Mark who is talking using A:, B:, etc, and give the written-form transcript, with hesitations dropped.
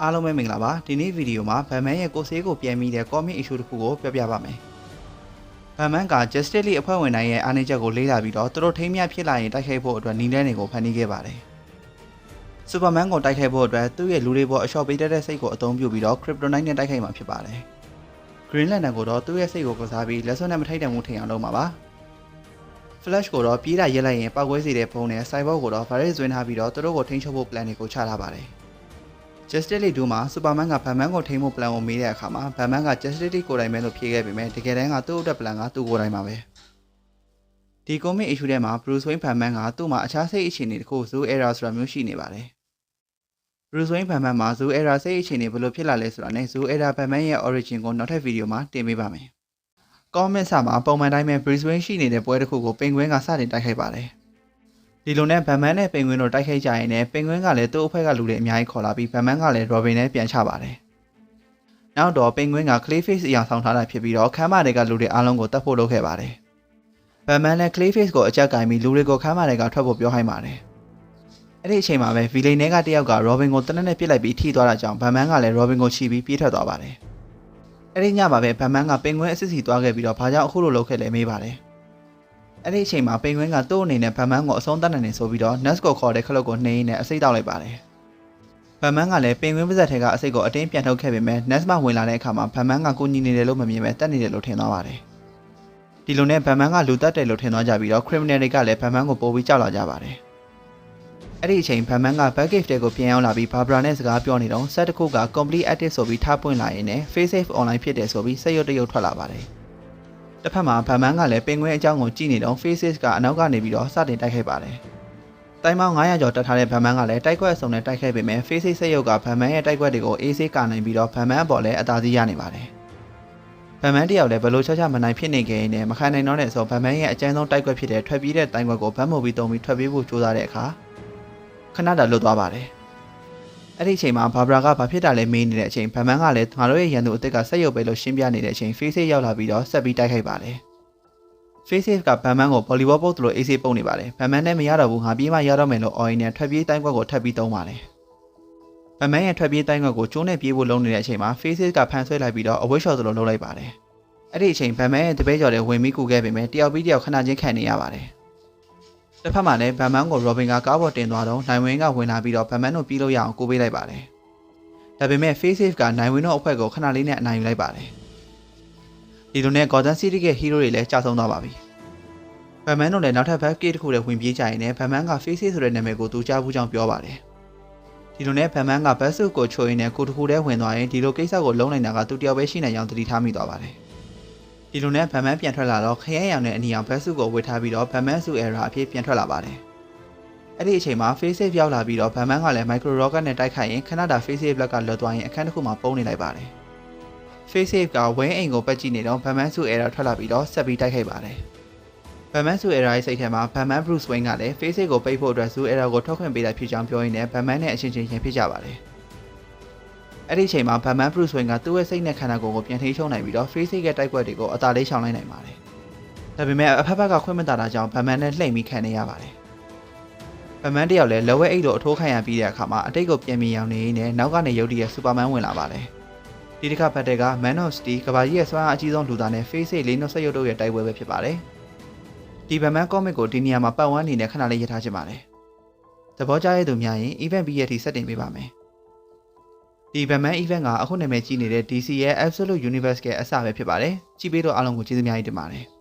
A: အားလုံးပဲမင်္ဂလာပါဒီနေ့ဗီဒီယိုမှာဗန်မန်ရဲ့ကိုဆေးကိုပြန်ပြီးတဲ့ comment issue တစ်ခုကိုပြောပြပါမယ်ဗန်မန်က Justice League အဖွဲ့ဝင်တိုင်းရဲ့အားနည်းချက်ကိုလေ့လာပြီးတော့သူတို့ထိမ်းမြဖြစ်လာရင်တိုက်ခိုက်ဖို့အတွက်နည်းလမ်းတွေကိုဖန်တီးခဲ့ပါတယ်စူပါမန်ကိုတိုက်ခိုက်ဖို့အတွက်သူ့ရဲ့လူတွေပေါ်အလျှော့ပေးတတ်တဲ့စိတ်ကိုအသုံးပြုပြီးတော့ Kryptonite နဲ့တိုက်ခိုက်မှာဖြစ်ပါတယ် Green Lantern ကိုတော့သူ့ရဲ့စိတ်ကိုကစားပြီးလက်စွပ်နဲ့မထိတ်တန့်မှုထင်အောင်လုပ်မှာပါ Flash ကိုတော့ပြေးတာရက်လိုက်ရင်ပောက်ကွဲစေတဲ့ဖုန်းနဲ့ Cyborg ကိုတော့ virus သွင်းထားပြီးတော့သူတို့ကိုထိန်းချုပ်ဖို့ plan တွေကိုချထားပါတယ်Justice League 2မှာ Superman က Batman ကိုထိန်းဖို့ plan ကိုမေးတဲ့အခါမှာ Batman က Justice League ကိုယ်တိုင်ပဲလို့ဖြေခဲ့ပေမဲ့တကယ်တမ်းကသူ့အတွက် plan ကသူ့ကိုယ်တိုင်ပါပဲဒီ comic issue ထဲမှာ Bruce Wayne Batman ကသူ့မှာအခြားစိတ်အခြေအနေတစ်ခု Zoo Era ဆိုတာမျိုးရှိနေပါတယ် Bruce Wayne Batman မှာ Zoo Era စိတ်အခြေအနေဘယ်လိုဖြစ်လာလဲဆိုတာနဲ့ Zoo Era Batman ရဲ့ origin ကိုနောက်ထပ်ဗီဒီယိုမှာတင်ပေးပါမယ် Comic စာမှာပုံမှန်တိုင်းပဲ Bruce Wayne ရှိနေတဲ့ပွဲတစ်ခုကိုပင်ဂွင်းကစတင်တိုက်ခိုက်ပါတယ်ဒီလိုနဲ့ Batman နဲ့ပင်ဂွင်းတို့တိုက်ခိုက်ကြရင်လည်းပင်ဂွင်းကလည်းသူ့အဖွဲ့ကလူတွေအများကြီးခေါ်လာပြီး Batman ကလည်း Robin နဲ့ပြန်ချပါတယ်။နောက်တော့ပင်ဂွင်းက Clayface အရာဆောင်ထားတာဖြစ်ပြီးတော့ခမ်းမတွေကလူတွေအားလုံးကိုတတ်ဖို့လုပ်ခဲ့ပါတယ်။ Batman နဲ့ Clayface ကိုအကြက်ကင်ပြီးလူတွေကိုခမ်းမတွေကထွက်ဖို့ပြောခိုင်းပါတယ်။အဲ့ဒီအချိန်မှာပဲ Villain တွေကတယောက်က Robin ကိုတနက်နဲ့ပစ်လိုက်ပြီးထိသွားတာကြောင့် Batman ကလည်း Robin ကိုချီပြီးပြေးထွက်သွားပါတယ်။အဲ့ဒီညမှာပဲ Batman ကပင်ဂွင်းအစစ်စီသွားခဲ့ပြီးတော့ဘာကြောင့်အခုလိုလုပ်ခဲ့လဲမေးပါတယ်။အဲ့ဒီအချိန်မှာပင်ဂွင်းကသူ့အနေနဲ့ Batman ကိုအဆုံးသတ်နိုင်နေဆိုပြီးတော့ Nurse ကိုခေါ်တဲ့ခလုတ်ကိုနှိမ့်နေအစိတ်တောက်လိုက်ပါတယ်။ Batman ကလည်းပင်ဂွင်းပါးစပ်ထဲကအစိတ်ကိုအတင်းပြန်ထုတ်ခဲ့ပေမဲ့ Nurse မဝင်လာတဲ့အခါမှာ Batman ကကိုညီနေတယ်လို့မမြင်ပဲတက်နေတယ်လို့ထင်သွားပါတယ်။ဒီလိုနဲ့ Batman ကလူတက်တယ်လို့ထင်သွားကြပြီးတော့ criminal တွေကလည်း Batman ကိုပို့ပြီးကြောက်လာကြပါတယ်။အဲ့ဒီအချိန် Batman က Batcave တဲကိုပြန်ရောက်လာပြီး Barbara နဲ့စကားပြောနေတော့ set တစ်ခုက complete active ဆိုပြီးထားပွင့်လာရင်းနဲ့ face save online ဖြစ်တယ်ဆိုပြီးစက်ရုပ်တရုပ်ထွက်လာပါတယ်။တစ်ဖက်မှာ Batman ကလည်းပင်ဂွင်းအကြောင်းကိုကြည့်နေတော့ Faces ကအနောက်ကနေပြီးတော့စတင်တိုက်ခိုက်ပါတယ်။တိုင်ပေါင်း900ကျော်တက်ထားတဲ့ Batman ကလည်းတိုက်ခွက်အစုံနဲ့တိုက်ခိုက်ပေမဲ့ Faces စက်ရုပ်က Batman ရဲ့တိုက်ခွက်တွေကိုအေးဆေးကာနိုင်ပြီးတော့ Batman အပေါ်လည်းအသာစီးရနေပါတယ်။ Batman တယောက်လည်းဘလို့ချာချာမနိုင်ဖြစ်နေခဲ့ရင်လည်းမခံနိုင်တော့တဲ့ဆို Batman ရဲ့အကျဉ်းဆုံးတိုက်ခွက်ဖြစ်တဲ့ထွက်ပြေးတဲ့တိုင်ခွက်ကိုဗတ်မှုပြီးတုံးပြီးထွက်ပြေးဖို့ကြိုးစားတဲ့အခါခဏတာလွတ်သွားပါတယ်။အဲ့ဒီအချိန်မှာ Barbara ကဘာဖြစ်တာလဲမေးနေတဲ့အချိန် Batman ကလည်းငါတို့ရဲ့ရန်သူအစ်စ်ကစက်ရုပ်ပဲလို့ရှင်းပြနေတဲ့အချိန် Faces ရောက်လာပြီးတော့ဆက်ပြီးတိုက်ခိုက်ပါတယ်။ Faces က Batman ကို volleyball ပုတ်လို့အေးဆေးပုတ်နေပါတယ်။ Batman နဲ့မရတော့ဘူးငါပြေးမှရတော့မယ်လို့အော်ရင်းနဲ့ထွက်ပြေးတိုင်းခွက်ကိုထပ်ပြီးသုံးပါတယ်။ Batman ရဲ့ထွက်ပြေးတိုင်းခွက်ကိုကျိုးနဲ့ပြေးဖို့လုပ်နေတဲ့အချိန်မှာ Faces ကဖန်ဆွဲလိုက်ပြီးတော့အဝိရှော်သလိုလုပ်လိုက်ပါတယ်။အဲ့ဒီအချိန် Batman ရဲ့တပည့်ကျော်တွေဝင်ပြီးကူခဲ့ပေမဲ့တယောက်ပြီးတယောက်ခဏချင်းခံနေရပါတယ်။တစ်ဖက်မှာလည်း Batman ကို Robin ကကားပေါ်တင်သွားတော့နိုင်ဝင်းကဝင်လာပြီးတော့ Batman ကိုပြေးလို့ရအောင်ကူပေးလိုက်ပါတယ်။ဒါပေမဲ့ Faces ကနိုင်ဝင်းတို့အဖွဲ့ကိုခဏလေးနဲ့အနိုင်ယူလိုက်ပါတယ်။ဒီလိုနဲ့ Gotham City ရဲ့ hero တွေလည်းကြာဆုံးသွားပါပြီ။ Batman တို့လည်းနောက်ထပ် Batcave တစ်ခုလည်းဝင်ပြေးကြရင်လည်း Batman က Faces ဆိုတဲ့နာမည်ကိုသူကြားဘူးကြောင်းပြောပါတယ်။ဒီလိုနဲ့ Batman က Batsuit ကိုချိုးရင်းနဲ့ကိုတစ်ခုတည်းဝင်သွားရင်ဒီလိုကိစ္စကိုလုံးနိုင်တာကသူတယောက်ပဲရှိနိုင်ကြောင်းသတိထားမိသွားပါတယ်။ဒီလိုနဲ့ Batman ပြန်ထွက်လာတော့ခရဲရောင်နဲ့အနီအောင် Batsuit ကိုဝတ်ထားပြီးတော့ Batman Suit Era အဖြစ်ပြန်ထွက်လာပါတယ်။အဲ့ဒီအချိန်မှာ Faces ရောက်လာပြီးတော့ Batman ကလည်း Micro Rocket နဲ့တိုက်ခိုက်ရင်ခဏတာ Faces ဘက်ကလွတ်သွားရင်အခန်းတစ်ခုမှာပုံနေလိုက်ပါတယ်။ Faces ကဝင်းအိမ်ကိုပတ်ကြည့်နေတော့ Batman Suit Era ထွက်လာပြီးတော့ဆက်ပြီးတိုက်ခိုက်ပါတယ်။ Batman Suit Era ရဲ့စိတ်ထဲမှာ Batman Bruce Wayne ကလည်း Faces ကိုပိတ်ဖို့အတွက် Suit Era ကိုထုတ်ခွင့်ပေးတာဖြစ်ကြောင်းပြောရင်းနဲ့ Batman နဲ့အချင်းချင်းရင်ဖြစ်ကြပါတယ်။အဲ့ဒီအချိန်မှာ Batman Bruce Wayne ကသူ့ရဲ့စိတ်နဲ့ခန္ဓာကိုယ်ကိုပြန်ထိန်းချုပ်နိုင်ပြီးတော့ Faces ရဲ့တိုက်ကွက်တွေကိုအသာလေးရှောင်လိုက်နိုင်ပါတယ်။ဒါပေမဲ့အဖက်ဖက်ကခွင့်မတာတာကြောင့် Batman နဲ့လှိမ့်ပြီးခံနေရပါတယ်။ Batman တယောက်လည်းလောဝဲအိတ်တို့အထိုးခံရပြီးတဲ့အခါမှာအတိတ်ကိုပြန်မြင်ရောင်နေရင်းနဲ့နောက်ကနေရုတ်တရက် Superman ဝင်လာပါတယ်။ဒီတစ်ခါဘတ်တဲက Man of Steel ကဘာကြီးရဲ့စွမ်းအားအကြီးဆုံးလူသားနဲ့ Faces လေးနှုတ်ဆက်ရုပ်တို့ရဲ့တိုက်ပွဲပဲဖြစ်ပါတယ်။ဒီ Batman comic ကိုဒီနေရာမှာပတ်ဝန်းနေနဲ့ခဏလေးရထားချင်ပါတယ်။သဘောကျတဲ့သူများရင် event ပြီးရထိဆက်တင်ပေးပါမယ်။ဒီ Batman event ကအခုနာမည်ကြီးနေတဲ့ DC ရဲ့ Absolute Universe ရဲ့အစပဲဖြစ်ပါတယ်။ကြည့်ပေးတော့အားလုံးကိုကျေးဇူးများကြီးတင်ပါတယ်။